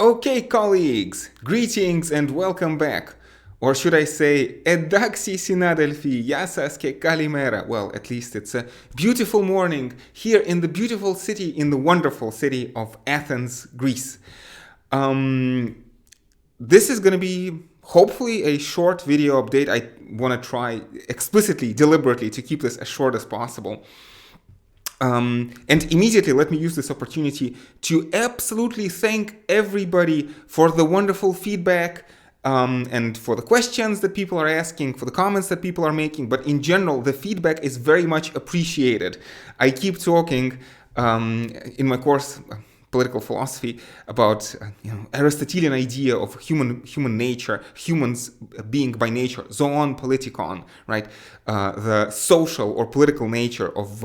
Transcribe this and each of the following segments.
Okay, colleagues, greetings and welcome back. Or should I say, Edaxi Sinadelphi, Yasaske Kalimera. Well, at least it's a beautiful morning here in the beautiful city, in the wonderful city of Athens, Greece. This is going to be hopefully a short video update. I want to try explicitly, deliberately to keep this as short as possible. And immediately let me use this opportunity to absolutely thank everybody for the wonderful feedback and for the questions that people are asking, for the comments that people are making. But in general, the feedback is very much appreciated. I keep talking in my course, political philosophy, about Aristotelian idea of human nature, humans being by nature, zoon politikon, right? The social or political nature of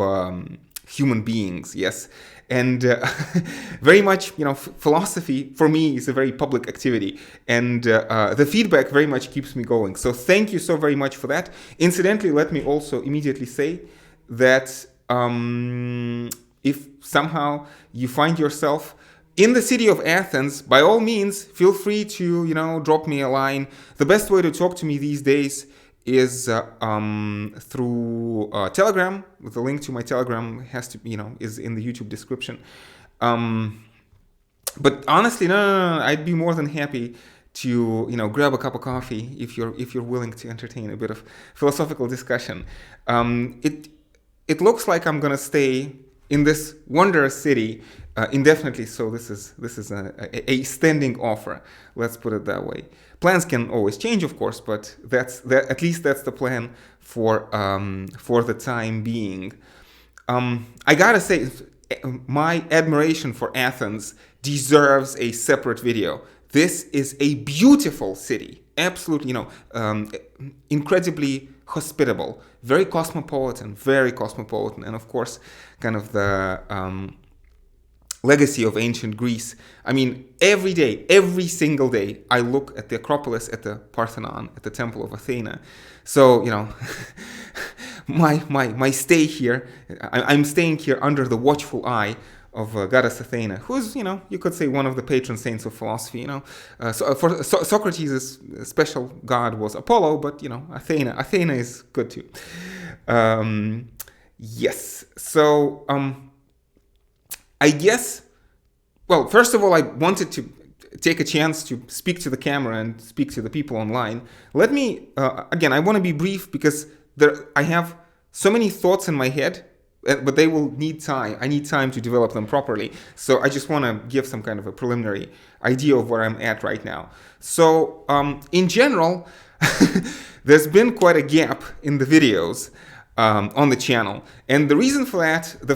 human beings, yes. And very much, philosophy for me is a very public activity, and the feedback very much keeps me going. So thank you so very much for that. Incidentally, let me also immediately say that if somehow you find yourself in the city of Athens, by all means, feel free to, drop me a line. The best way to talk to me these days is through Telegram. The link to my Telegram is in the YouTube description. But honestly, no, I'd be more than happy to grab a cup of coffee if you're willing to entertain a bit of philosophical discussion. It looks like I'm gonna stay in this wondrous city indefinitely, so this is a standing offer. Let's put it that way. Plans can always change, of course, but at least that's the plan for the time being. I gotta say, my admiration for Athens deserves a separate video. This is a beautiful city, absolutely, incredibly hospitable, very cosmopolitan, and of course, kind of the legacy of ancient Greece. I mean, every day, every single day, I look at the Acropolis, at the Parthenon, at the Temple of Athena. So, my stay here, I'm staying here under the watchful eye of goddess Athena, who's, you could say one of the patron saints of philosophy. For Socrates' special god was Apollo, but, Athena is good too. Yes. So, I guess, well, first of all, I wanted to take a chance to speak to the camera and speak to the people online. Let me, again, I want to be brief because I have so many thoughts in my head, but they will need time. I need time to develop them properly. So I just want to give some kind of a preliminary idea of where I'm at right now. So in general, there's been quite a gap in the videos on the channel. And the reason for that, the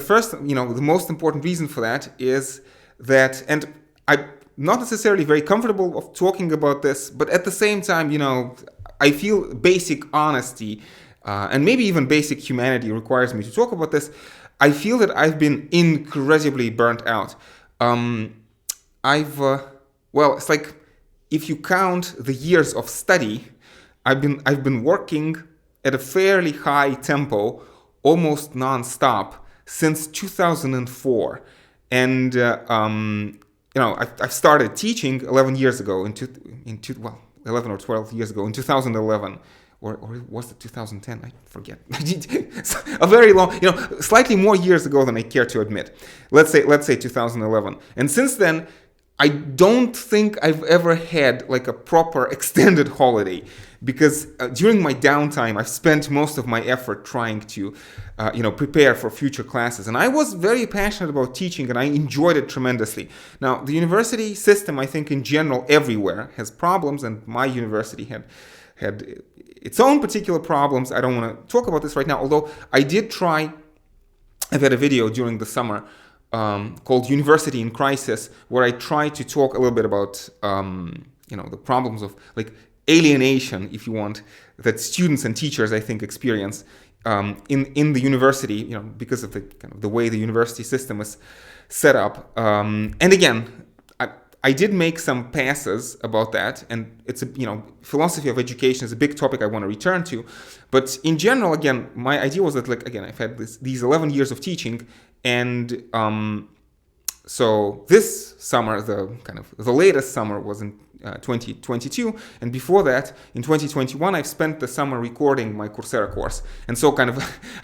most important reason for that is that, and I'm not necessarily very comfortable of talking about this, but at the same time, I feel basic honesty and maybe even basic humanity requires me to talk about this. I feel that I've been incredibly burnt out. It's like if you count the years of study, I've been working at a fairly high tempo, almost non-stop, since 2004. And, I've started teaching 11 years ago, 11 or 12 years ago, in 2011. Or was it 2010? I forget. A very long, slightly more years ago than I care to admit. Let's say 2011. And since then, I don't think I've ever had like a proper extended holiday, because during my downtime, I've spent most of my effort trying to, prepare for future classes. And I was very passionate about teaching, and I enjoyed it tremendously. Now, the university system, I think in general, everywhere has problems, and my university had its own particular problems. I don't want to talk about this right now, although I've had a video during the summer called University in Crisis, where I try to talk a little bit about, the problems of like alienation, if you want, that students and teachers, I think, experience in the university, because of the way the university system is set up. And again, I did make some passes about that, and it's philosophy of education is a big topic I want to return to. But in general, again, my idea was that, I've had these 11 years of teaching, and So this summer, the latest summer was in 2022, and before that, in 2021, I've spent the summer recording my Coursera course, and so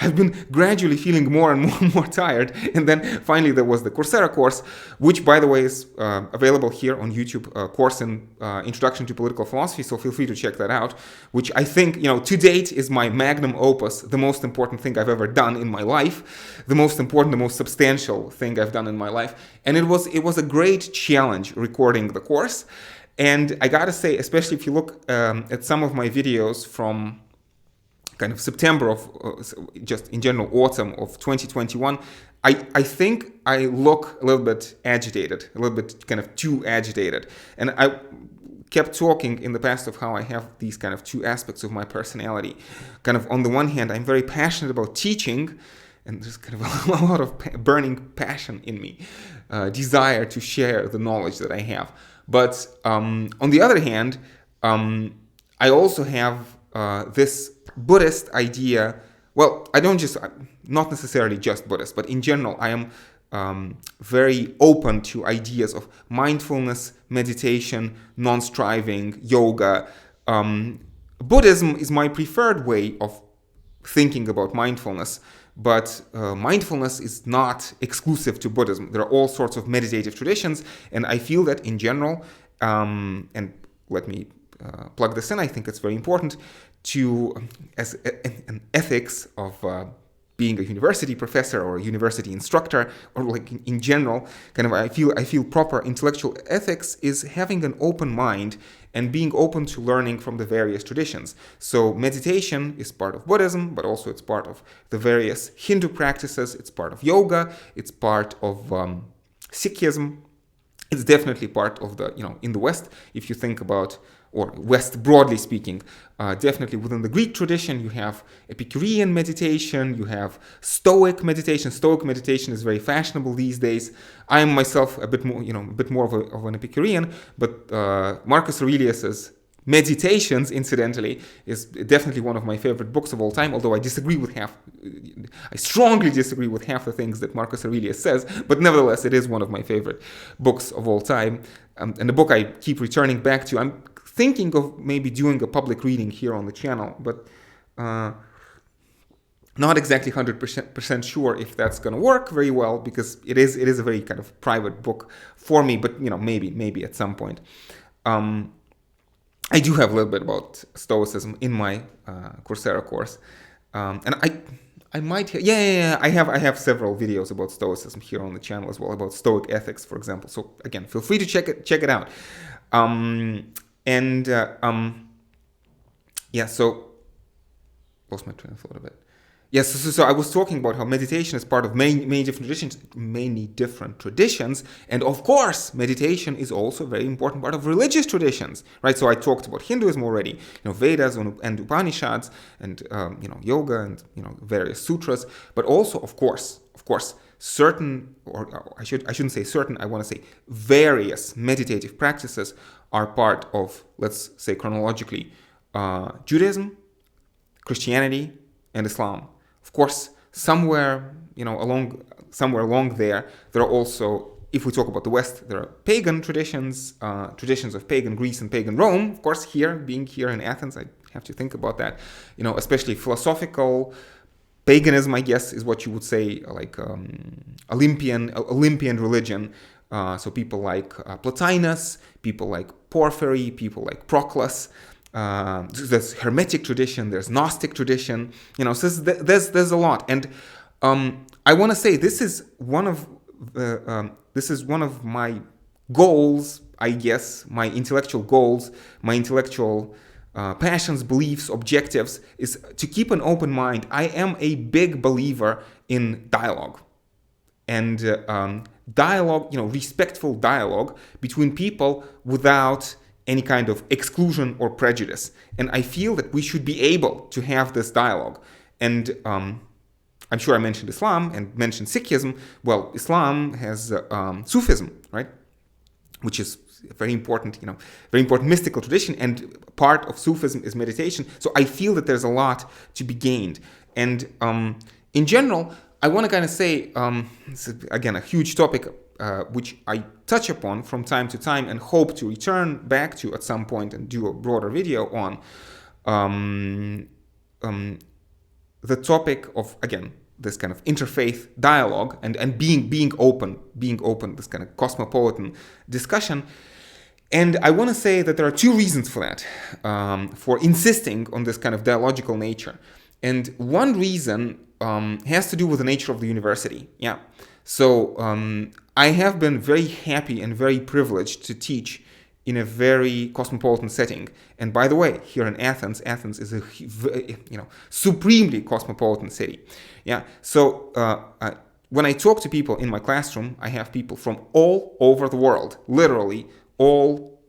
I've been gradually feeling more and more tired, and then finally there was the Coursera course, which, by the way, is available here on YouTube, course in Introduction to Political Philosophy, so feel free to check that out, which I think, to date is my magnum opus, the most important thing I've ever done in my life, the most substantial thing I've done in my life, and it was a great challenge recording the course. And I gotta say, especially if you look at some of my videos from kind of September of, just in general, autumn of 2021, I think I look a little bit agitated, a little bit kind of too agitated. And I kept talking in the past of how I have these kind of two aspects of my personality. Kind of on the one hand, I'm very passionate about teaching, and there's kind of a lot of burning passion in me, desire to share the knowledge that I have. But on the other hand, I also have this Buddhist idea. Well, not necessarily just Buddhist, but in general, I am very open to ideas of mindfulness, meditation, non-striving, yoga. Buddhism is my preferred way of thinking about mindfulness. But mindfulness is not exclusive to Buddhism. There are all sorts of meditative traditions, and I feel that in general, and let me plug this in, I think it's very important as an ethics of being a university professor or a university instructor, or like in general, kind of I feel proper intellectual ethics is having an open mind and being open to learning from the various traditions. So meditation is part of Buddhism, but also it's part of the various Hindu practices, it's part of yoga, it's part of Sikhism. It's definitely part of the, in the West, if you think about, or West broadly speaking, definitely within the Greek tradition, you have Epicurean meditation, you have Stoic meditation. Stoic meditation is very fashionable these days. I am myself a bit more of an Epicurean, but Marcus Aurelius's Meditations, incidentally, is definitely one of my favorite books of all time, although I strongly disagree with half the things that Marcus Aurelius says, but nevertheless, it is one of my favorite books of all time, and the book I keep returning back to. I'm thinking of maybe doing a public reading here on the channel, but not exactly 100% sure if that's going to work very well, because it is a very kind of private book for me, but maybe at some point. I do have a little bit about Stoicism in my Coursera course, and I might I have several videos about Stoicism here on the channel as well, about Stoic ethics, for example. So again, feel free to check it out. So lost my train of thought a bit. Yes, so I was talking about how meditation is part of many different traditions, and of course, meditation is also a very important part of religious traditions, right? So I talked about Hinduism already, Vedas and Upanishads, and yoga and various sutras, but also, of course, certain, or I shouldn't say certain, I want to say various meditative practices are part of, let's say chronologically, Judaism, Christianity, and Islam. Of course, somewhere along there are also, if we talk about the West, there are pagan traditions, traditions of pagan Greece and pagan Rome. Of course, being here in Athens, I have to think about that. Especially philosophical paganism, I guess, is what you would say, like Olympian religion. So people like Plotinus, people like Porphyry, people like Proclus. There's Hermetic tradition, there's Gnostic tradition, so there's a lot, and I want to say this is one of my goals, I guess, my intellectual goals, my intellectual passions, beliefs, objectives, is to keep an open mind. I am a big believer in dialogue, and dialogue, respectful dialogue between people without any kind of exclusion or prejudice. And I feel that we should be able to have this dialogue. And I'm sure I mentioned Islam and mentioned Sikhism. Well, Islam has Sufism, right? Which is a very important mystical tradition. And part of Sufism is meditation. So I feel that there's a lot to be gained. And in general, I want to kind of say, this is, again, a huge topic. which I touch upon from time to time and hope to return back to at some point and do a broader video on, the topic of, again, this kind of interfaith dialogue and being open, this kind of cosmopolitan discussion. And I want to say that there are two reasons for that, for insisting on this kind of dialogical nature. And one reason has to do with the nature of the university. Yeah. So I have been very happy and very privileged to teach in a very cosmopolitan setting. And by the way, here in Athens is a supremely cosmopolitan city. Yeah. So when I talk to people in my classroom, I have people from all over the world, literally all.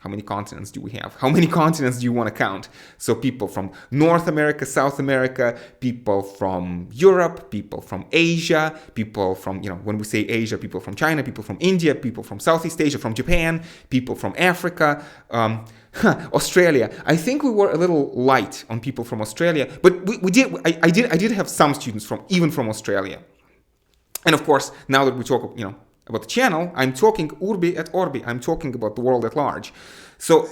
How many continents do we have? How many continents do you want to count? So people from North America, South America, people from Europe, people from Asia, people from, when we say Asia, people from China, people from India, people from Southeast Asia, from Japan, people from Africa, Australia. I think we were a little light on people from Australia, but I did have some students even from Australia. And of course, now that we talk, about the channel, I'm talking urbi et orbi. I'm talking about the world at large. So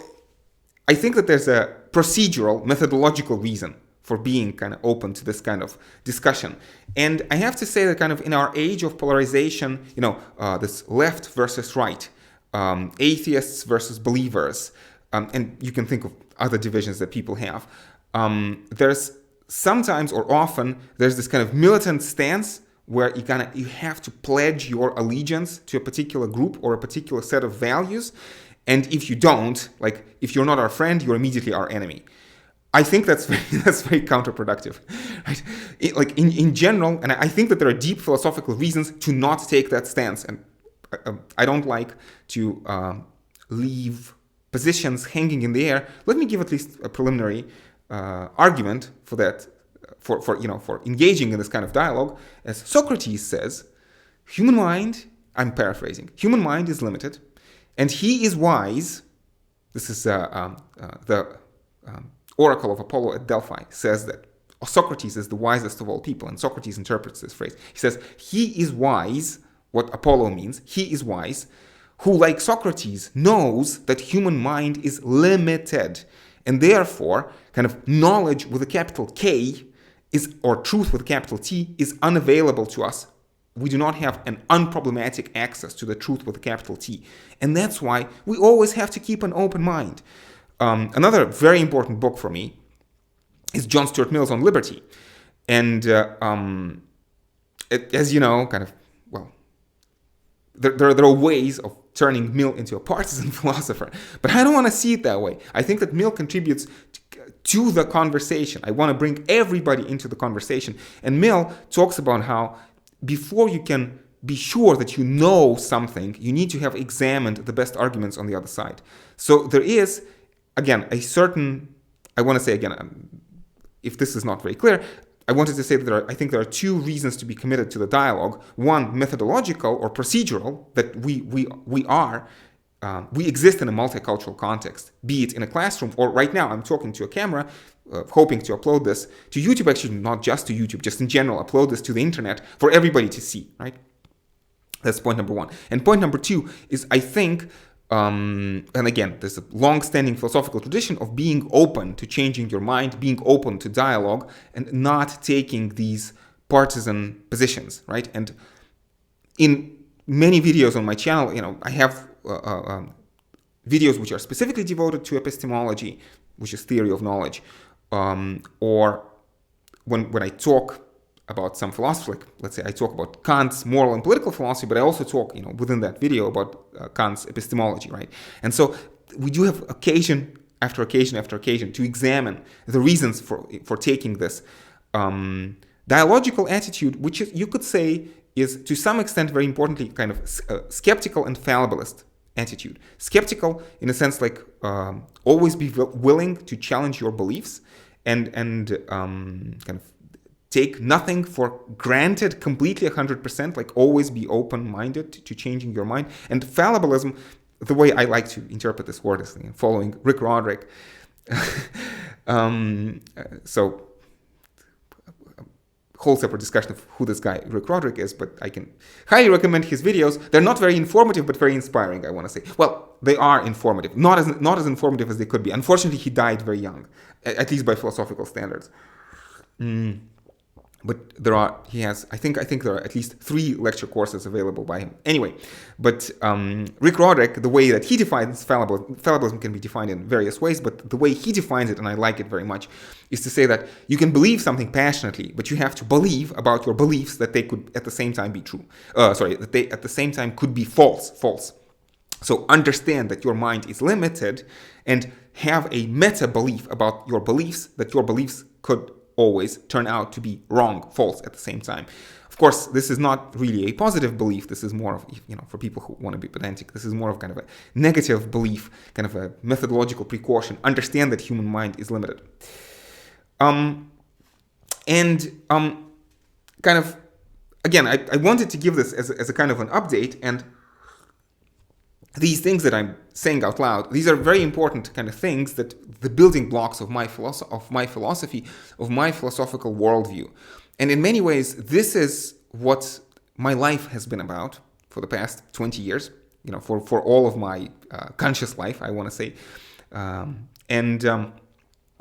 I think that there's a procedural, methodological reason for being kind of open to this kind of discussion. And I have to say that kind of in our age of polarization, this left versus right, atheists versus believers, and you can think of other divisions that people have. There's sometimes or often there's this kind of militant stance where you have to pledge your allegiance to a particular group or a particular set of values. And if you don't, like if you're not our friend, you're immediately our enemy. I think that's very counterproductive. Right? In general, and I think that there are deep philosophical reasons to not take that stance. And I don't like to leave positions hanging in the air. Let me give at least a preliminary argument for that. For engaging in this kind of dialogue, as Socrates says, human mind, I'm paraphrasing, human mind is limited, and he is wise. This is the oracle of Apollo at Delphi says that Socrates is the wisest of all people, and Socrates interprets this phrase. He says, he is wise, what Apollo means, he is wise, who, like Socrates, knows that human mind is limited, and therefore, kind of knowledge with a capital K or truth with a capital T is unavailable to us. We do not have an unproblematic access to the truth with a capital T. And that's why we always have to keep an open mind. Another very important book for me is John Stuart Mill's On Liberty. And as you know, there are ways of turning Mill into a partisan philosopher. But I don't want to see it that way. I think that Mill contributes to the conversation. I want to bring everybody into the conversation. And Mill talks about how before you can be sure that you know something, you need to have examined the best arguments on the other side. So there is, again, I want to say again, if this is not very clear, I wanted to say that I think there are two reasons to be committed to the dialogue. One, methodological or procedural, that we exist in a multicultural context, be it in a classroom or right now I'm talking to a camera, hoping to upload this to YouTube, actually not just to YouTube, just in general, upload this to the internet for everybody to see, right? That's point number one. And point number two is I think, and again, there's a long-standing philosophical tradition of being open to changing your mind, being open to dialogue, and not taking these partisan positions, right? And in many videos on my channel, I have videos which are specifically devoted to epistemology, which is theory of knowledge, or when I talk about some philosophy, like let's say I talk about Kant's moral and political philosophy, but I also talk, within that video about Kant's epistemology, right? And so we do have occasion after occasion after occasion to examine the reasons for taking this dialogical attitude, which you could say is to some extent, very importantly, kind of skeptical and fallibilist attitude. Skeptical in a sense like always be willing to challenge your beliefs and kind of take nothing for granted completely 100%, like always be open-minded to changing your mind. And fallibilism, the way I like to interpret this word is following Rick Roderick. So whole separate discussion of who this guy Rick Roderick is, but I can highly recommend his videos. They're not very informative, but very inspiring, I want to say. Well, they are informative, not as informative as they could be. Unfortunately, he died very young, at least by philosophical standards. But I think there are at least 3 lecture courses available by him. Anyway, but Rick Roderick, the way that he defines fallibilism can be defined in various ways, but the way he defines it, and I like it very much, is to say that you can believe something passionately, but you have to believe about your beliefs that they could at the same time be true. That they at the same time could be false. So understand that your mind is limited and have a meta belief about your beliefs, that your beliefs could always turn out to be wrong, false at the same time. Of course, this is not really a positive belief. This is more of, for people who want to be pedantic, this is more of kind of a negative belief, kind of a methodological precaution. Understand that human mind is limited. Kind of, again, I wanted to give this as a kind of an update, and these things that I'm saying out loud, these are very important kind of things, that the building blocks of my philosophy, of my philosophical worldview. And in many ways, this is what my life has been about for the past 20 years, for all of my conscious life, I want to say.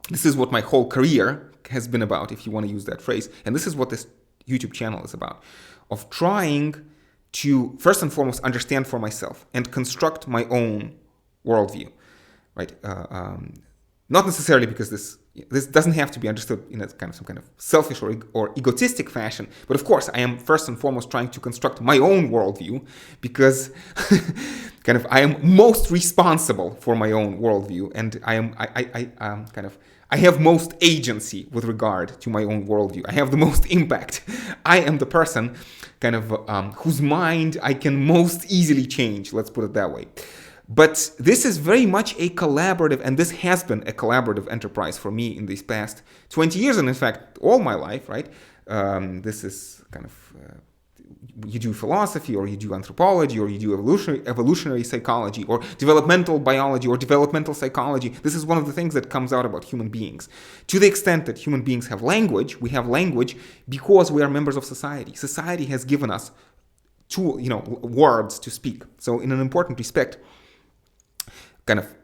This is what my whole career has been about, if you want to use that phrase. And this is what this YouTube channel is about, of trying to first and foremost understand for myself and construct my own worldview, right? Not necessarily because this doesn't have to be understood in some kind of selfish or egotistic fashion, but of course I am first and foremost trying to construct my own worldview, because I am most responsible for my own worldview, and I have most agency with regard to my own worldview. I have the most impact. I am the person whose mind I can most easily change, let's put it that way. But this is very much a collaborative, and this has been a collaborative enterprise for me in these past 20 years, and in fact, all my life, right? This is you do philosophy, or you do anthropology, or you do evolutionary psychology, or developmental biology, or developmental psychology. This is one of the things that comes out about human beings. To the extent that human beings have language, we have language because we are members of society. Society has given us words to speak. So in an important respect,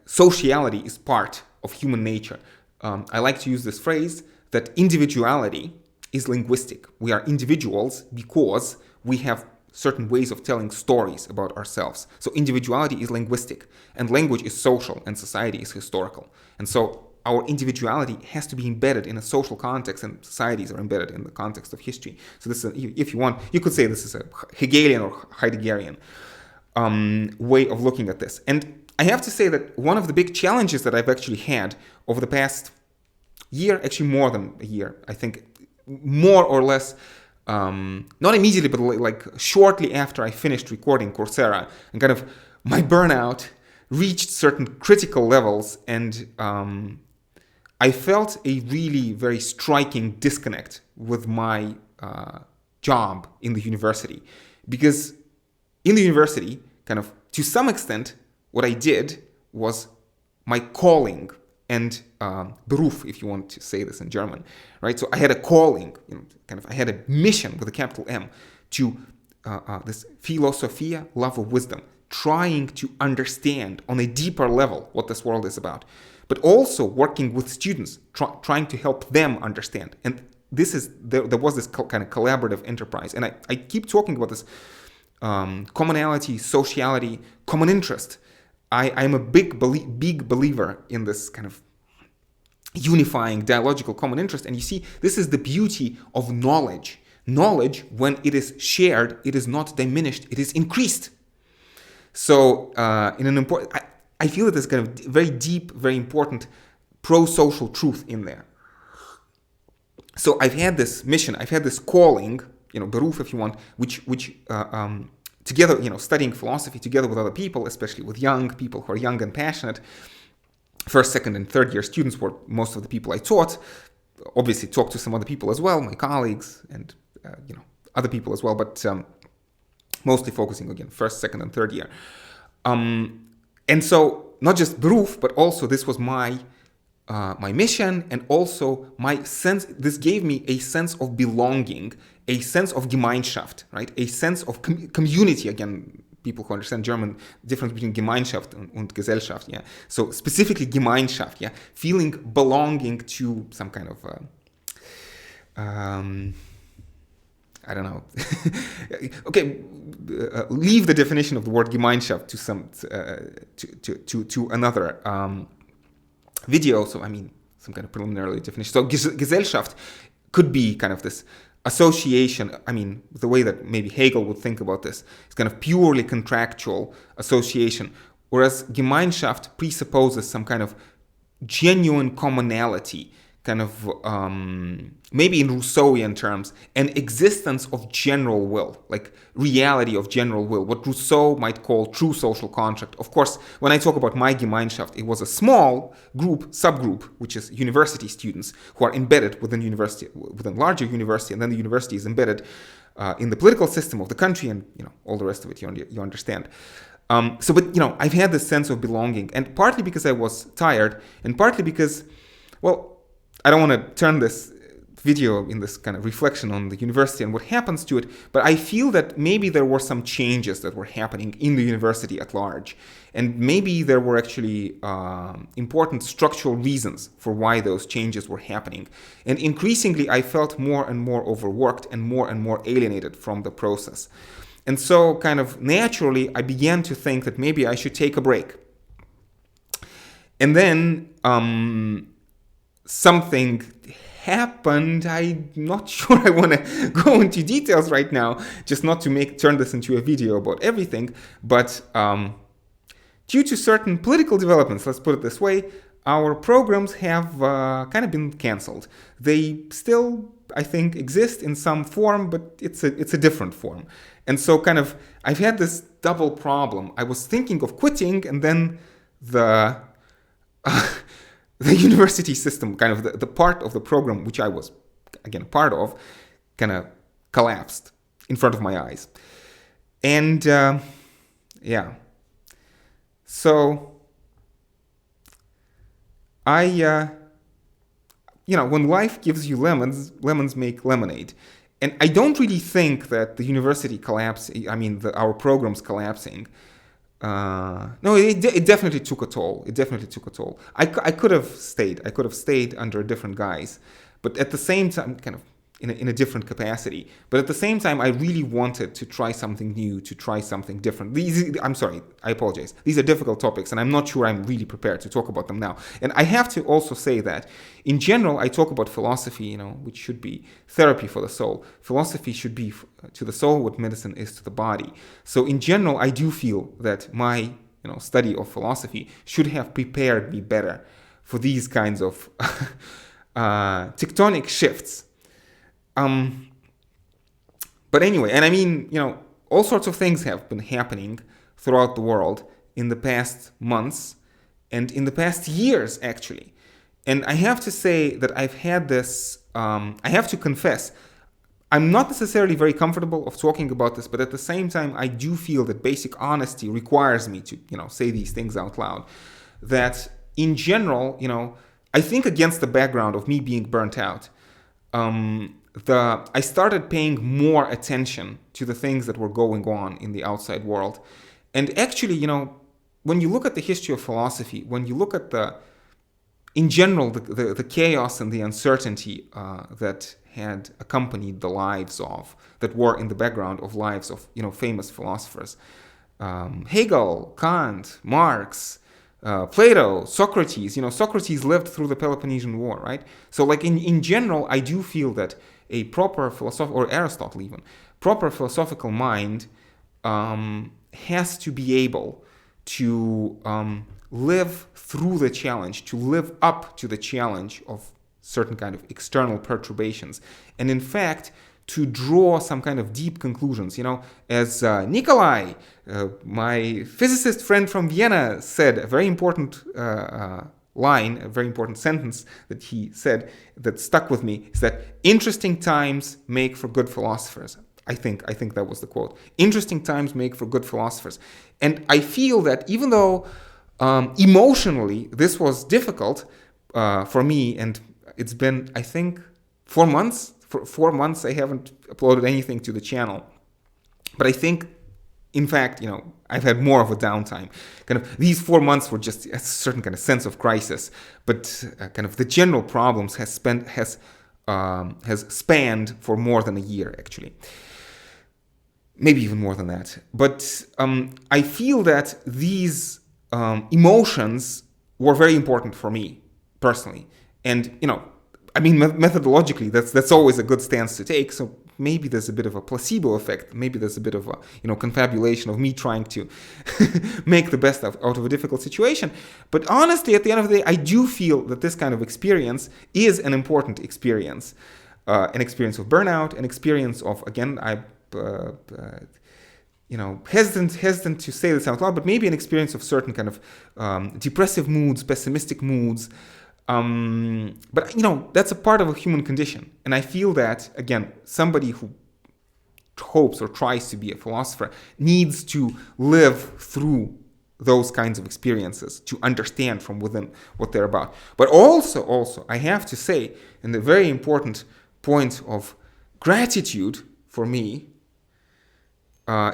sociality is part of human nature. I like to use this phrase that individuality is linguistic. We are individuals because we have certain ways of telling stories about ourselves. So individuality is linguistic, and language is social, and society is historical. And so our individuality has to be embedded in a social context, and societies are embedded in the context of history. So this is, if you want, you could say this is a Hegelian or Heideggerian way of looking at this. And I have to say that one of the big challenges that I've actually had over the past year, actually more than a year, I think more or less, not immediately, but like shortly after I finished recording Coursera, and my burnout reached certain critical levels, and I felt a really very striking disconnect with my job in the university. Because in the university, to some extent, what I did was my calling and Beruf, if you want to say this in German, right? So I had a calling, I had a mission with a capital M to this Philosophia, love of wisdom, trying to understand on a deeper level what this world is about, but also working with students, trying to help them understand. And there was this kind of collaborative enterprise. And I keep talking about this commonality, sociality, common interest. I'm a big believer in this kind of unifying dialogical common interest. And you see, this is the beauty of knowledge. Knowledge, when it is shared, it is not diminished, it is increased. So I feel that there's kind of very deep, very important pro-social truth in there. So I've had this mission, I've had this calling, Beruf if you want, which together, studying philosophy together with other people, especially with young people who are young and passionate. First, second, and third year students were most of the people I taught. Obviously, talked to some other people as well, my colleagues, and other people as well, but mostly focusing again first, second, and third year. And so not just Beruf, but also this was my my mission, and also my sense. This gave me a sense of belonging, a sense of Gemeinschaft, right? A sense of community. Again, people who understand German, difference between Gemeinschaft and Gesellschaft. Yeah. So specifically Gemeinschaft. Yeah. Feeling belonging to some kind of I don't know. Okay, leave the definition of the word Gemeinschaft to some to another video. So I mean, some kind of preliminary definition. So Gesellschaft could be kind of this association. I mean, the way that maybe Hegel would think about this is kind of purely contractual association, whereas Gemeinschaft presupposes some kind of genuine commonality, kind of maybe in Rousseauian terms, an existence of general will, like reality of general will, what Rousseau might call true social contract. Of course, when I talk about my Gemeinschaft, it was a small group, subgroup, which is university students who are embedded within larger university, and then the university is embedded in the political system of the country, and all the rest of it you understand. But I've had this sense of belonging, and partly because I was tired, and partly because, well, I don't want to turn this video in this kind of reflection on the university and what happens to it, but I feel that maybe there were some changes that were happening in the university at large, and maybe there were actually important structural reasons for why those changes were happening. And increasingly, I felt more and more overworked and more alienated from the process. And so kind of naturally, I began to think that maybe I should take a break. And then something happened. I'm not sure I want to go into details right now, just not to turn this into a video about everything. But due to certain political developments, let's put it this way, our programs have kind of been canceled. They still, I think, exist in some form, but it's a different form. And so kind of I've had this double problem. I was thinking of quitting, and then the university system, kind of the part of the program which I was, again, a part of, kind of collapsed in front of my eyes. And so I, when life gives you lemons, lemons make lemonade. And I don't really think that the university our programs collapsing, no, it definitely took a toll. I could have stayed under a different guise, but at the same time, kind of in a different capacity. But at the same time, I really wanted to try something new, to try something different. I apologize. These are difficult topics, and I'm not sure I'm really prepared to talk about them now. And I have to also say that, in general, I talk about philosophy, which should be therapy for the soul. Philosophy should be to the soul what medicine is to the body. So in general, I do feel that my study of philosophy should have prepared me better for these kinds of tectonic shifts. But anyway, and I mean, all sorts of things have been happening throughout the world in the past months and in the past years, actually. And I have to say that I've had this, I have to confess, I'm not necessarily very comfortable of talking about this, but at the same time, I do feel that basic honesty requires me to, say these things out loud. That in general, I think against the background of me being burnt out, I started paying more attention to the things that were going on in the outside world. And actually, when you look at the history of philosophy, when you look at in general, the chaos and the uncertainty that had accompanied the lives that were in the background of lives of, famous philosophers, Hegel, Kant, Marx, Plato, Socrates, Socrates lived through the Peloponnesian War, right? So like in general, I do feel that a proper philosophical, or Aristotle even, proper philosophical mind has to be able to live through the challenge, to live up to the challenge of certain kind of external perturbations. And in fact, to draw some kind of deep conclusions, as Nikolai, my physicist friend from Vienna, said, a very important line, a very important sentence that he said that stuck with me, is that interesting times make for good philosophers. I think that was the quote. Interesting times make for good philosophers. And I feel that even though emotionally this was difficult, for me, and it's been, I think, 4 months. For 4 months, I haven't uploaded anything to the channel. But I think, in fact, I've had more of a downtime. Kind of these 4 months were just a certain kind of sense of crisis, but kind of the general problems has spanned for more than a year, actually. Maybe even more than that. But I feel that these emotions were very important for me personally, and methodologically, that's always a good stance to take. So maybe there's a bit of a placebo effect. Maybe there's a bit of a confabulation of me trying to make the best out of a difficult situation. But honestly, at the end of the day, I do feel that this kind of experience is an important experience, an experience of burnout, an experience of, again, hesitant to say this out loud, but maybe an experience of certain kind of depressive moods, pessimistic moods. But that's a part of a human condition, and I feel that, again, somebody who hopes or tries to be a philosopher needs to live through those kinds of experiences to understand from within what they're about. But also, I have to say, and the very important point of gratitude for me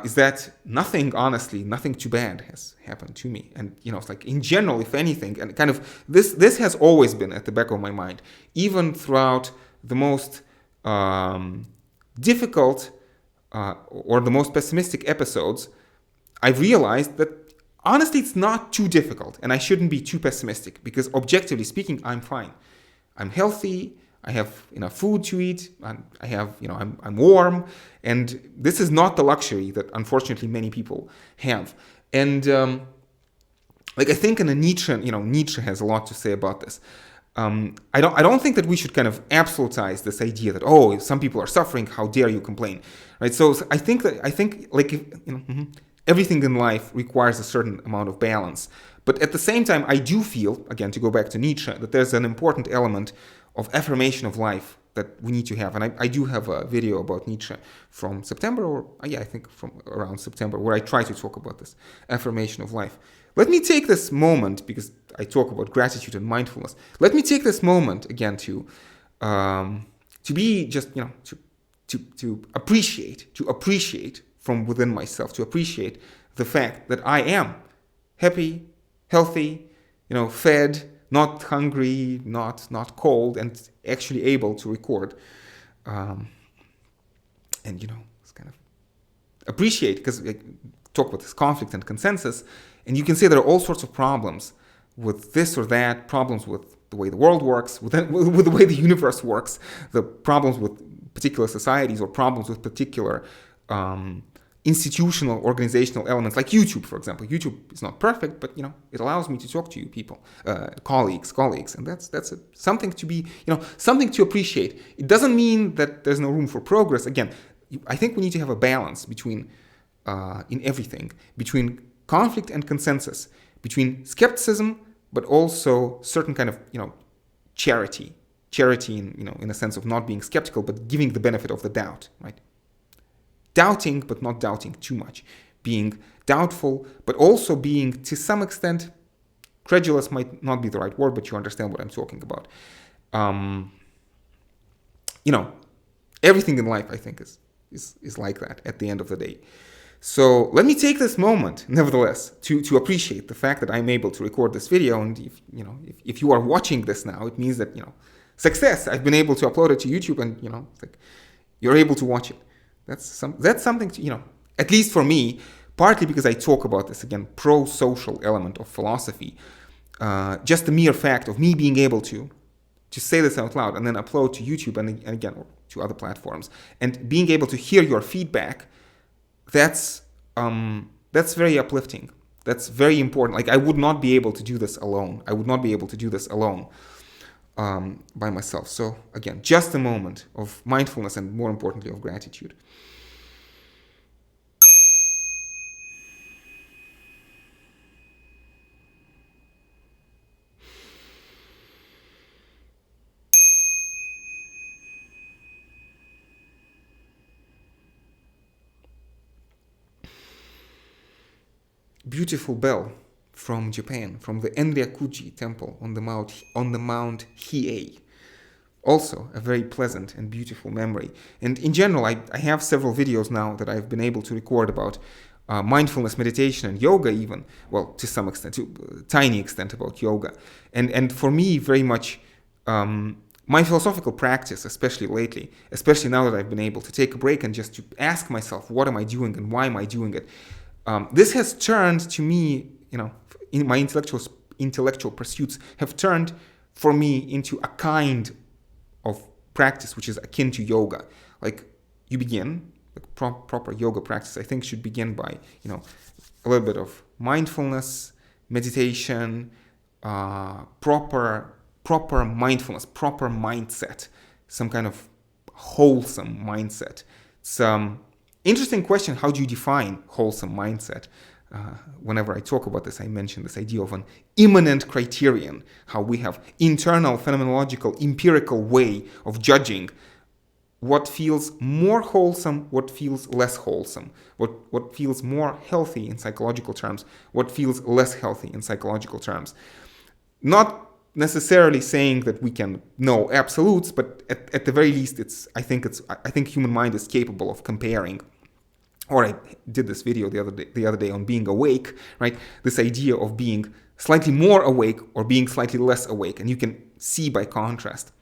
is that nothing too bad has happened to me. And, it's like, in general, if anything, and kind of this has always been at the back of my mind, even throughout the most difficult or the most pessimistic episodes. I've realized that, honestly, it's not too difficult, and I shouldn't be too pessimistic, because objectively speaking, I'm fine. I'm healthy. I have enough food to eat. I'm warm, and this is not the luxury that unfortunately many people have. And I think in a Nietzsche has a lot to say about this. I don't think that we should kind of absolutize this idea that, oh, if some people are suffering, how dare you complain, right? So I think everything in life requires a certain amount of balance. But at the same time, I do feel, again, to go back to Nietzsche, that there's an important element of affirmation of life that we need to have. And I do have a video about Nietzsche from September, I think from around September, where I try to talk about this affirmation of life. Let me take this moment, because I talk about gratitude and mindfulness. Let me take this moment again to be just, to appreciate from within myself, to appreciate the fact that I am happy, healthy, fed, not hungry, not cold, and actually able to record. And, it's kind of appreciate, because I talk about this conflict and consensus, and you can say there are all sorts of problems with this or that, problems with the way the world works, with the way the universe works, the problems with particular societies, or problems with particular institutional, organizational elements, like YouTube, for example. YouTube is not perfect, but it allows me to talk to you people, colleagues, and that's something to be, something to appreciate. It doesn't mean that there's no room for progress. Again, I think we need to have a balance between, in everything, between conflict and consensus, between skepticism, but also certain kind of, charity in a sense of not being skeptical, but giving the benefit of the doubt, right? Doubting, but not doubting too much. Being doubtful, but also being, to some extent, credulous might not be the right word, but you understand what I'm talking about. Everything in life, I think, is like that at the end of the day. So let me take this moment, nevertheless, to appreciate the fact that I'm able to record this video. And if you are watching this now, it means that, success. I've been able to upload it to YouTube, and it's like you're able to watch it. That's something to, at least for me, partly because I talk about this, again, pro-social element of philosophy. Just the mere fact of me being able to say this out loud and then upload to YouTube and again, or to other platforms, and being able to hear your feedback, that's very uplifting. That's very important. Like, I would not be able to do this alone. By myself. So again, just a moment of mindfulness, and more importantly, of gratitude. Beautiful bell. from Japan, from the Enryakuji temple on the Mount Hiei. Also a very pleasant and beautiful memory. And in general, I have several videos now that I've been able to record about mindfulness, meditation, and yoga even. Well, to some extent, to a tiny extent about yoga. And for me, very much my philosophical practice, especially lately, especially now that I've been able to take a break and just to ask myself, what am I doing and why am I doing it? This has turned to me, in my intellectual pursuits have turned for me into a kind of practice which is akin to yoga. Like you begin, like proper yoga practice, I think should begin by, a little bit of mindfulness, meditation, proper mindfulness, proper mindset, some kind of wholesome mindset. It's interesting question, how do you define wholesome mindset? Whenever I talk about this, I mention this idea of an immanent criterion, how we have internal, phenomenological, empirical way of judging what feels more wholesome, what feels less wholesome, what feels more healthy in psychological terms, what feels less healthy in psychological terms. Not necessarily saying that we can know absolutes, but at the very least, I think human mind is capable of comparing. Or I did this video the other day on being awake, right? This idea of being slightly more awake or being slightly less awake, and you can see by contrast.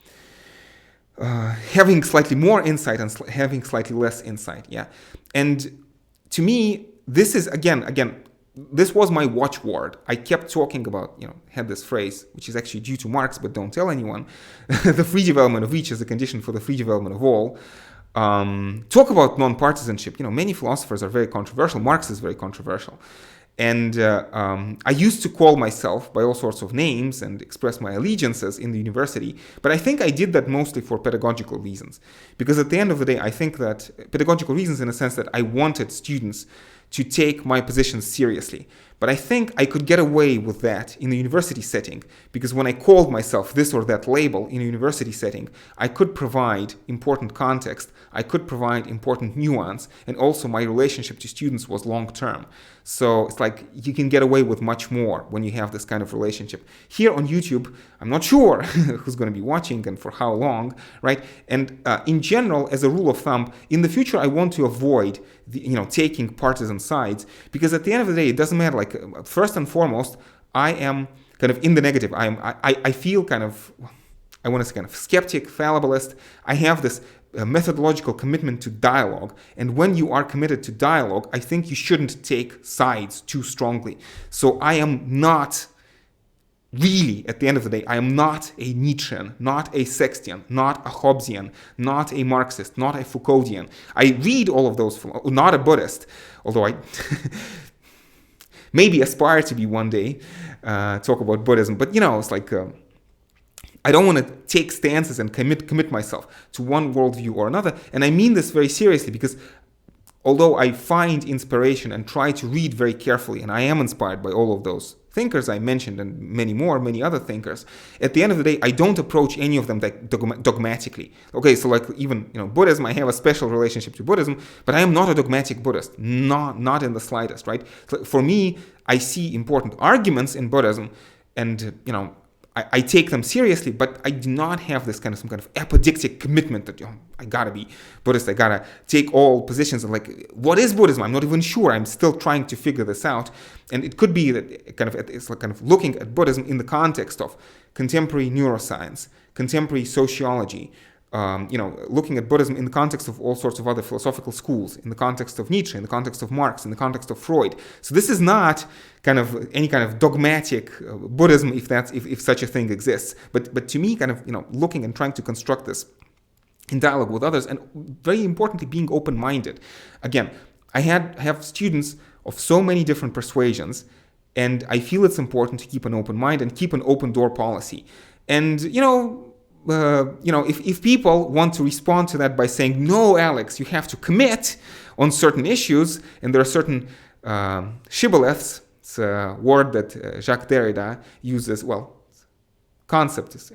Having slightly more insight and having slightly less insight, yeah. And to me, this is again, this was my watchword. I kept talking about, had this phrase, which is actually due to Marx, but don't tell anyone. The free development of each is a condition for the free development of all. Talk about non-partisanship. Many philosophers are very controversial. Marx is very controversial. And I used to call myself by all sorts of names and express my allegiances in the university, but I think I did that mostly for pedagogical reasons. Because at the end of the day, I think that pedagogical reasons in the sense that I wanted students to take my positions seriously. But I think I could get away with that in a university setting, because when I called myself this or that label in a university setting, I could provide important context, I could provide important nuance, and also my relationship to students was long-term. So it's like you can get away with much more when you have this kind of relationship. Here on YouTube, I'm not sure who's going to be watching and for how long, right? And in general, as a rule of thumb, in the future, I want to avoid taking partisan sides, because at the end of the day, it doesn't matter. Like first and foremost, I am kind of in the negative. I feel kind of, I want to say kind of skeptic, fallibilist. I have this methodological commitment to dialogue. And when you are committed to dialogue, I think you shouldn't take sides too strongly. So I am not really, at the end of the day, I am not a Nietzschean, not a Sextian, not a Hobbesian, not a Marxist, not a Foucauldian. I read all of those, not a Buddhist, although I maybe aspire to be one day, talk about Buddhism. But, it's like, I don't want to take stances and commit myself to one worldview or another. And I mean this very seriously, because although I find inspiration and try to read very carefully, and I am inspired by all of those thinkers I mentioned and many other thinkers, at the end of the day, I don't approach any of them dogmatically. Okay, so like even Buddhism, I have a special relationship to Buddhism, but I am not a dogmatic Buddhist, not in the slightest, right? So for me, I see important arguments in Buddhism, and I take them seriously, but I do not have this some kind of apodictic commitment that I gotta be Buddhist, I gotta take all positions. And like, what is Buddhism? I'm not even sure. I'm still trying to figure this out. And it could be that it's like kind of looking at Buddhism in the context of contemporary neuroscience, contemporary sociology, looking at Buddhism in the context of all sorts of other philosophical schools, in the context of Nietzsche, in the context of Marx, in the context of Freud. So this is not kind of any kind of dogmatic Buddhism, if such a thing exists. But to me, looking and trying to construct this in dialogue with others, and very importantly, being open-minded. Again, I have students of so many different persuasions, and I feel it's important to keep an open mind and keep an open door policy. And if people want to respond to that by saying, no, Alex, you have to commit on certain issues, and there are certain shibboleths, it's a word that Jacques Derrida uses, concept is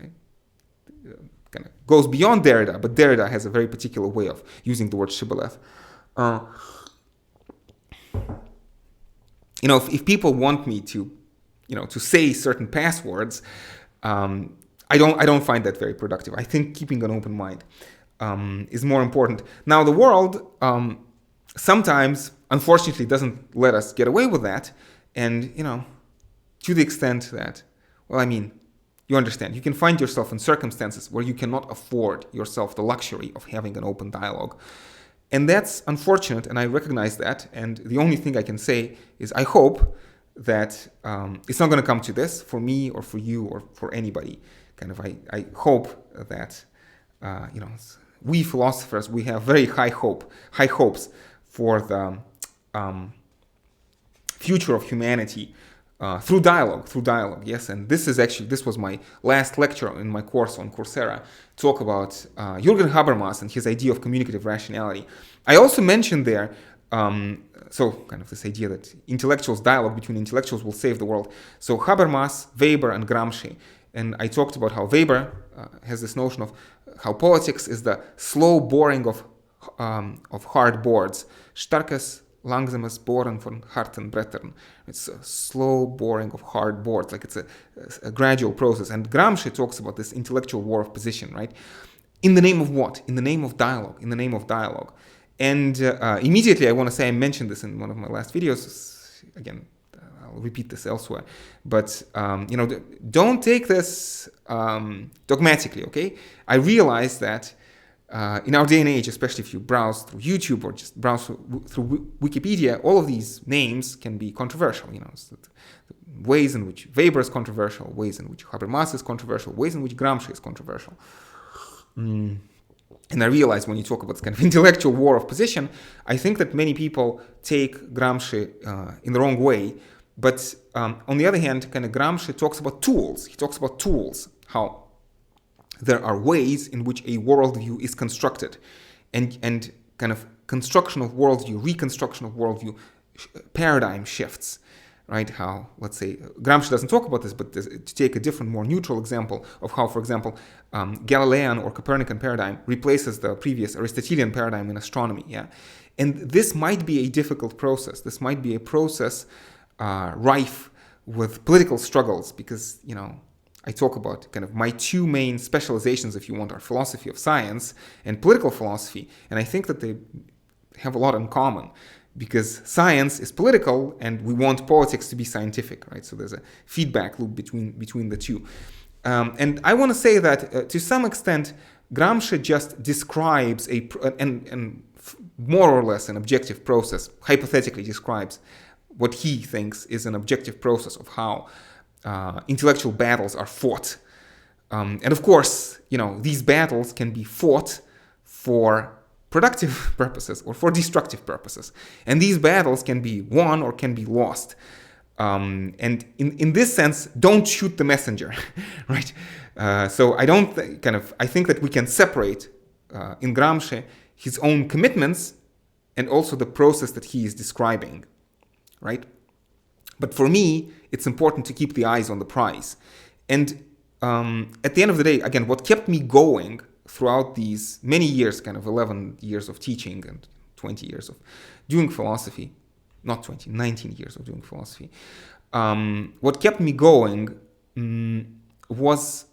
kind of goes beyond Derrida, but Derrida has a very particular way of using the word shibboleth. If people want me to to say certain passwords, I don't find that very productive. I think keeping an open mind is more important. Now, the world sometimes, unfortunately, doesn't let us get away with that, and to the extent that, well, I mean, you understand, you can find yourself in circumstances where you cannot afford yourself the luxury of having an open dialogue. And that's unfortunate, and I recognize that. And the only thing I can say is I hope that it's not going to come to this for me or for you or for anybody. I hope that, we philosophers, we have very high hopes for the future of humanity through dialogue, yes. And this was my last lecture in my course on Coursera, talk about Jürgen Habermas and his idea of communicative rationality. I also mentioned there, this idea that dialogue between intellectuals will save the world. So Habermas, Weber, and Gramsci. And I talked about how Weber has this notion of how politics is the slow boring of hard boards. Starkes, langsames Bohren von harten Brettern. It's a slow boring of hard boards, like it's a gradual process. And Gramsci talks about this intellectual war of position, right? In the name of what? In the name of dialogue. In the name of dialogue. And immediately I want to say, I mentioned this in one of my last videos. Again, I'll repeat this elsewhere. But, don't take this dogmatically, okay? I realize that in our day and age, especially if you browse through YouTube or just browse through Wikipedia, all of these names can be controversial. So the ways in which Weber is controversial, ways in which Habermas is controversial, ways in which Gramsci is controversial. And I realize when you talk about this kind of intellectual war of position, I think that many people take Gramsci in the wrong way. But on the other hand, Gramsci talks about tools. He talks about tools, how there are ways in which a worldview is constructed, and construction of worldview, reconstruction of worldview, paradigm shifts, right? How, let's say, Gramsci doesn't talk about this, but to take a different, more neutral example of how, for example, Galilean or Copernican paradigm replaces the previous Aristotelian paradigm in astronomy, yeah? And this might be a difficult process. This might be a process rife with political struggles because, I talk about my two main specializations, if you want, are philosophy of science and political philosophy. And I think that they have a lot in common because science is political and we want politics to be scientific, right? So there's a feedback loop between the two. And I want to say that to some extent, Gramsci just describes and more or less an objective process, hypothetically describes what he thinks is an objective process of how intellectual battles are fought. And of course, these battles can be fought for productive purposes or for destructive purposes. And these battles can be won or can be lost. And in this sense, don't shoot the messenger, right? So I think that we can separate in Gramsci his own commitments and also the process that he is describing, right? But for me, it's important to keep the eyes on the prize. And at the end of the day, again, what kept me going throughout these many years, 11 years of teaching and 20 years of doing philosophy, not 20, 19 years of doing philosophy, what kept me going was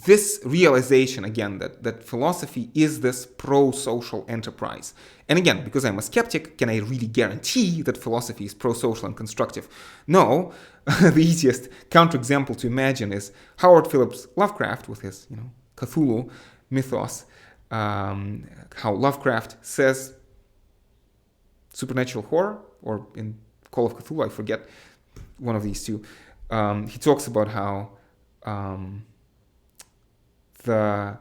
this realization, again, that philosophy is this pro-social enterprise. And again, because I'm a skeptic, can I really guarantee that philosophy is pro-social and constructive? No. The easiest counterexample to imagine is Howard Phillips Lovecraft with his, Cthulhu mythos, how Lovecraft says supernatural horror, or in Call of Cthulhu, I forget, one of these two. He talks about how the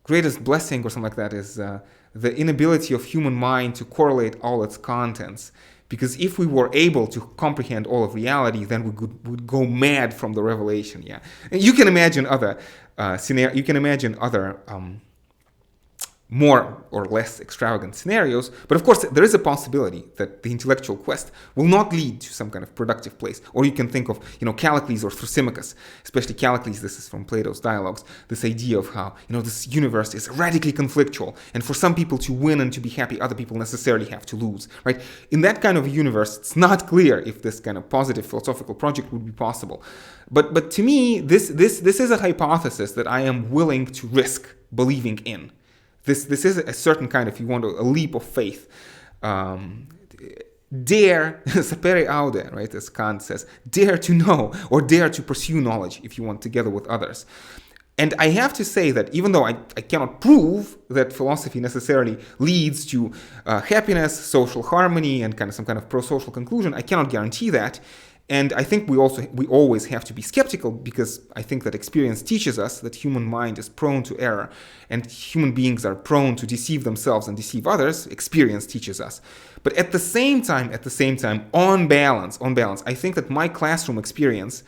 greatest blessing or something like that is the inability of human mind to correlate all its contents. Because if we were able to comprehend all of reality, then we would go mad from the revelation. Yeah, and you can imagine other more or less extravagant scenarios. But of course, there is a possibility that the intellectual quest will not lead to some kind of productive place. Or you can think of, Callicles or Thrasymachus, especially Callicles, this is from Plato's Dialogues, this idea of how, this universe is radically conflictual. And for some people to win and to be happy, other people necessarily have to lose, right? In that kind of universe, it's not clear if this kind of positive philosophical project would be possible. But to me, this is a hypothesis that I am willing to risk believing in. This is a certain kind of, if you want, a leap of faith. Dare, sapere aude, right, as Kant says, dare to know or dare to pursue knowledge, if you want, together with others. And I have to say that even though I cannot prove that philosophy necessarily leads to happiness, social harmony, and kind of some kind of pro-social conclusion, I cannot guarantee that. And I think we always have to be skeptical, because I think that experience teaches us that human mind is prone to error and human beings are prone to deceive themselves and deceive others. Experience teaches us. But at the same time, on balance, I think that my classroom experience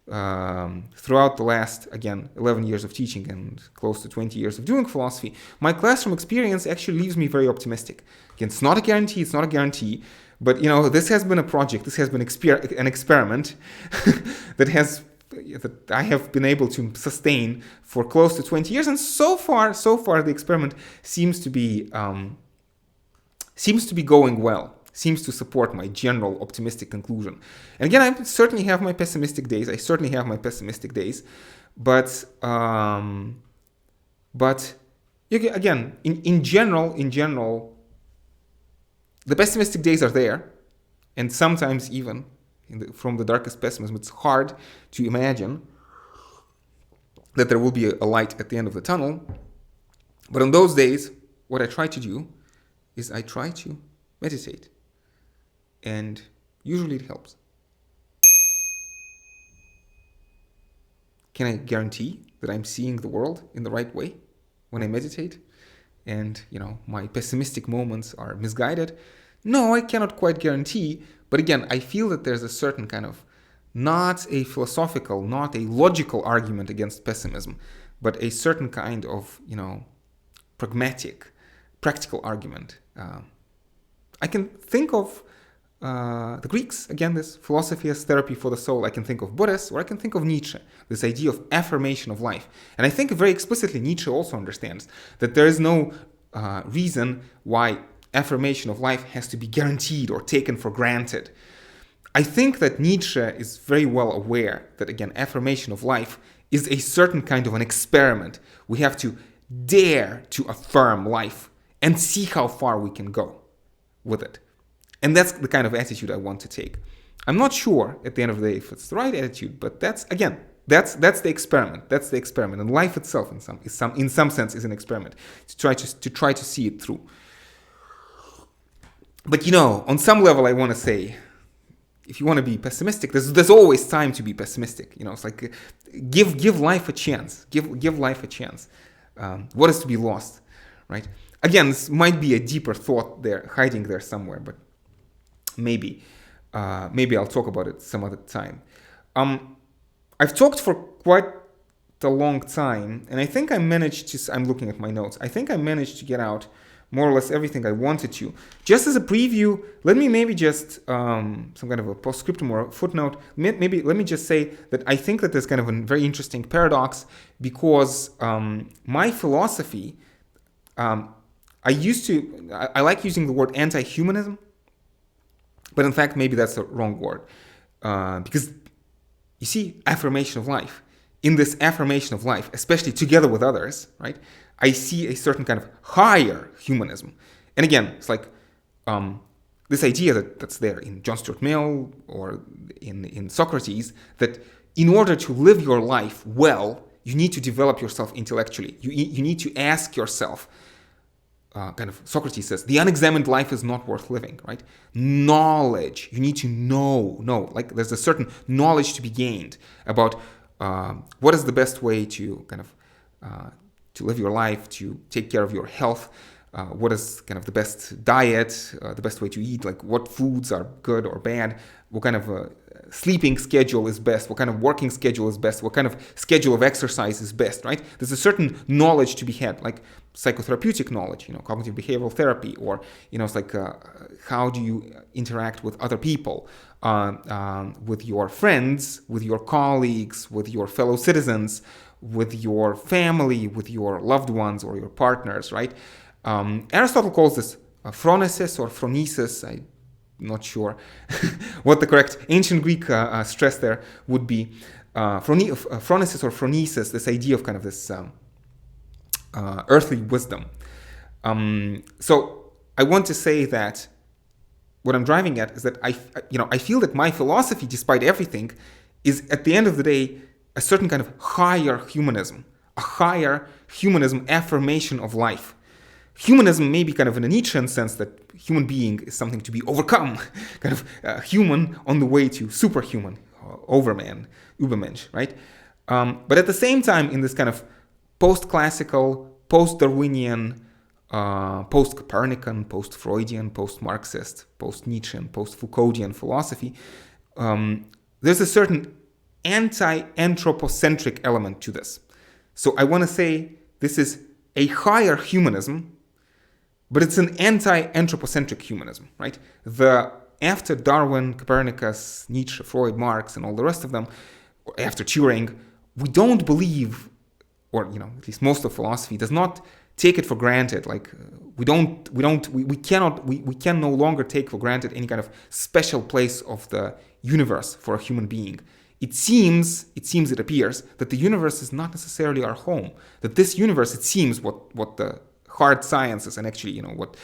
throughout the last, again, 11 years of teaching and close to 20 years of doing philosophy, my classroom experience actually leaves me very optimistic. Again, it's not a guarantee, but, this has been a project, this has been an experiment that I have been able to sustain for close to 20 years. And so far, the experiment seems to be going well, seems to support my general optimistic conclusion. And again, I certainly have my pessimistic days. But again, in general, the pessimistic days are there, and sometimes even from the darkest pessimism, it's hard to imagine that there will be a light at the end of the tunnel. But on those days, what I try to do is I try to meditate, and usually it helps. Can I guarantee that I'm seeing the world in the right way when I meditate? And, my pessimistic moments are misguided? No, I cannot quite guarantee. But again, I feel that there's a certain kind of, not a philosophical, not a logical argument against pessimism, but a certain kind of, pragmatic, practical argument. I can think of the Greeks, again, this philosophy as therapy for the soul. I can think of Buddhists, or I can think of Nietzsche, this idea of affirmation of life. And I think very explicitly Nietzsche also understands that there is no reason why affirmation of life has to be guaranteed or taken for granted. I think that Nietzsche is very well aware that, again, affirmation of life is a certain kind of an experiment. We have to dare to affirm life and see how far we can go with it. And that's the kind of attitude I want to take. I'm not sure at the end of the day if it's the right attitude, but that's the experiment. That's the experiment. And life itself, in some sense, is an experiment to try to see it through. But on some level, I want to say, if you want to be pessimistic, there's always time to be pessimistic. It's like give life a chance. Give life a chance. What is to be lost, right? Again, this might be a deeper thought there, hiding there somewhere, but maybe I'll talk about it some other time. I've talked for quite a long time, and I think I'm looking at my notes. I think I managed to get out more or less everything I wanted to. Just as a preview, let me maybe just some kind of a postscriptum or a footnote. Maybe let me just say that I think that there's kind of a very interesting paradox, because my philosophy, I like using the word anti-humanism, but in fact, maybe that's the wrong word. Because, you see, affirmation of life. In this affirmation of life, especially together with others, right, I see a certain kind of higher humanism. And again, it's like this idea that's there in John Stuart Mill or in Socrates, that in order to live your life well, you need to develop yourself intellectually. You need to ask yourself, Socrates says, the unexamined life is not worth living, right? Knowledge, you need to know, like there's a certain knowledge to be gained about what is the best way to to live your life, to take care of your health, what is kind of the best diet, the best way to eat, like what foods are good or bad, what kind of sleeping schedule is best, what kind of working schedule is best, what kind of schedule of exercise is best, right? There's a certain knowledge to be had, like psychotherapeutic knowledge, cognitive behavioral therapy, or, it's like how do you interact with other people, with your friends, with your colleagues, with your fellow citizens, with your family, with your loved ones or your partners, right? Aristotle calls this phronesis or phronesis. I'm not sure what the correct ancient Greek stress there would be. Phronesis or phronesis, this idea of kind of this earthly wisdom. So I want to say that what I'm driving at is that I feel that my philosophy, despite everything, is at the end of the day a certain kind of higher humanism, a higher humanism affirmation of life. Humanism may be kind of in a Nietzschean sense that human being is something to be overcome, kind of human on the way to superhuman, overman, Übermensch, right? But at the same time, in this kind of post-classical, post-Darwinian, post-Copernican, post-Freudian, post-Marxist, post-Nietzschean, post-Foucauldian philosophy, there's a certain anti-anthropocentric element to this. So I want to say this is a higher humanism, but it's an anti-anthropocentric humanism, right? After Darwin, Copernicus, Nietzsche, Freud, Marx, and all the rest of them, after Turing, we don't believe, or at least most of philosophy does not take it for granted. Like we can no longer take for granted any kind of special place of the universe for a human being. It appears that the universe is not necessarily our home. That this universe, it seems, what the hard sciences and actually, what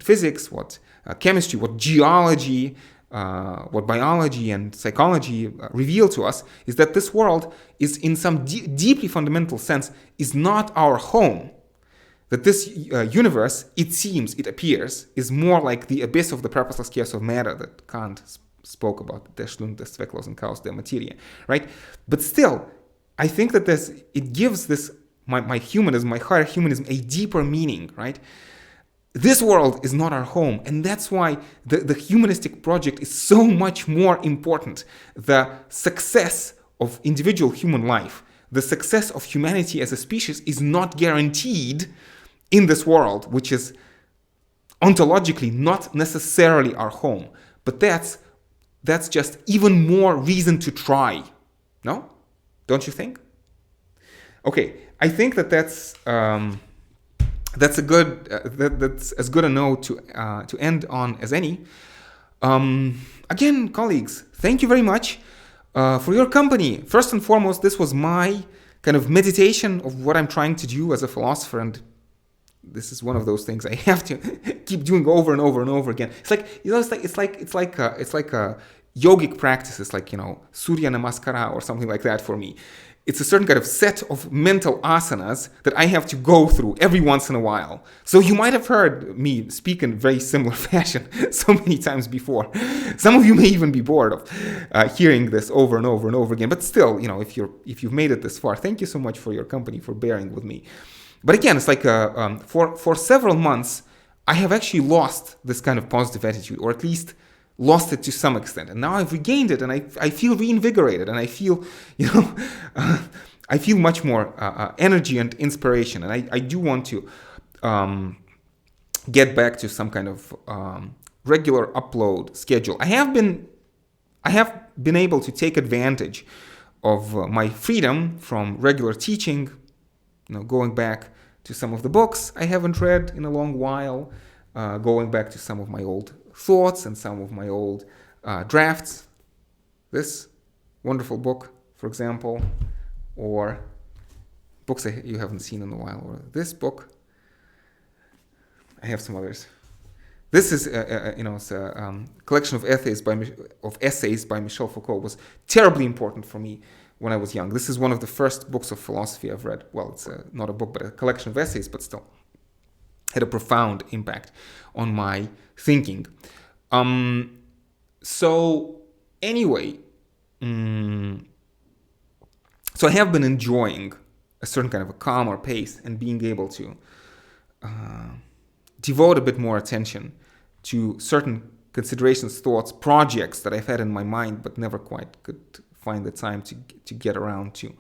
physics, what chemistry, what geology, what biology and psychology reveal to us, is that this world is, in some deeply fundamental sense, is not our home. That this universe, it appears, is more like the abyss of the purposeless chaos of matter that Kant spoke about, der Schlund des zwecklosen Chaos der Materie, right? But still, I think that it gives this, my humanism, my higher humanism, a deeper meaning, right? This world is not our home, and that's why the humanistic project is so much more important. The success of individual human life, the success of humanity as a species is not guaranteed in this world, which is ontologically not necessarily our home. But that's just even more reason to try. No? Don't you think? Okay, I think that's a good that's as good a note to end on as any. Again, colleagues, thank you very much for your company. First and foremost, this was my kind of meditation of what I'm trying to do as a philosopher, and this is one of those things I have to keep doing over and over and over again. It's like it's like a yogic practice. It's like Surya Namaskara or something like that for me. It's a certain kind of set of mental asanas that I have to go through every once in a while. So you might have heard me speak in very similar fashion so many times before. Some of you may even be bored of hearing this over and over and over again. But still, if you've made it this far, thank you so much for your company, for bearing with me. But again, it's like for several months, I have actually lost this kind of positive attitude, or at least lost it to some extent. And now I've regained it, and I feel reinvigorated, and I feel, I feel much more energy and inspiration. And I do want to get back to some kind of regular upload schedule. I have been able to take advantage of my freedom from regular teaching, going back to some of the books I haven't read in a long while, going back to some of my old thoughts and some of my old drafts. This wonderful book, for example, or books you haven't seen in a while, or this book. I have some others. This is, it's a collection of essays by Michel Foucault. Was terribly important for me when I was young. This is one of the first books of philosophy I've read. Well, it's not a book, but a collection of essays, but still had a profound impact on my thinking. So anyway, so I have been enjoying a certain kind of a calmer pace and being able to devote a bit more attention to certain considerations, thoughts, projects that I've had in my mind but never quite could find the time to get around to.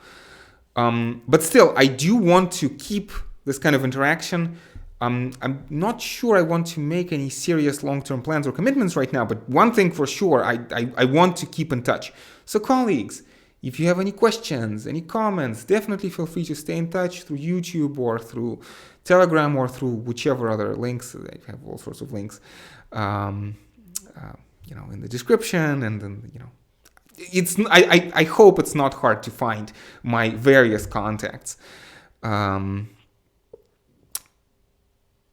But still, I do want to keep this kind of interaction. I'm not sure I want to make any serious long-term plans or commitments right now, but one thing for sure, I want to keep in touch. So colleagues, if you have any questions, any comments, definitely feel free to stay in touch through YouTube or through Telegram or through whichever other links. I have all sorts of links, in the description, and then, I hope it's not hard to find my various contacts.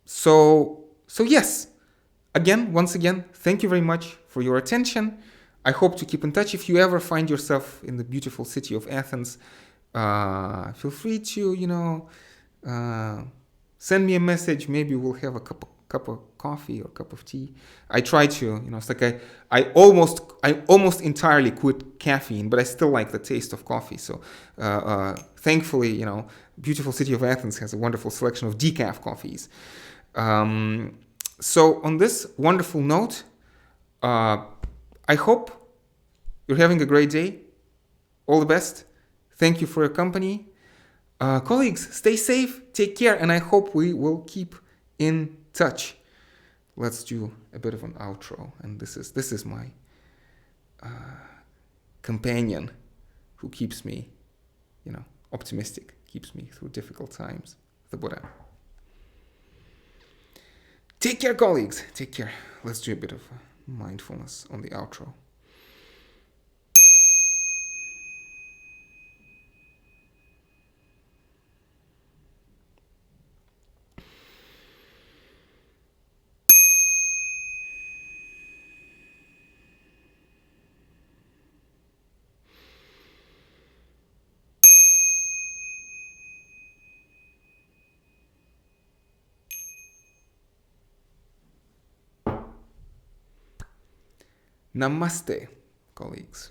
So yes, once again, thank you very much for your attention. I hope to keep in touch. If you ever find yourself in the beautiful city of Athens, feel free to, send me a message. Maybe we'll have a cup of coffee or cup of tea. I try to, it's like I almost entirely quit caffeine, but I still like the taste of coffee. So thankfully, beautiful city of Athens has a wonderful selection of decaf coffees. So on this wonderful note, I hope you're having a great day. All the best. Thank you for your company. Colleagues, stay safe, take care, and I hope we will keep in touch. Let's do a bit of an outro. And this is my companion who keeps me, optimistic, keeps me through difficult times, the Buddha. Take care, colleagues. Take care. Let's do a bit of mindfulness on the outro. Namaste, colleagues.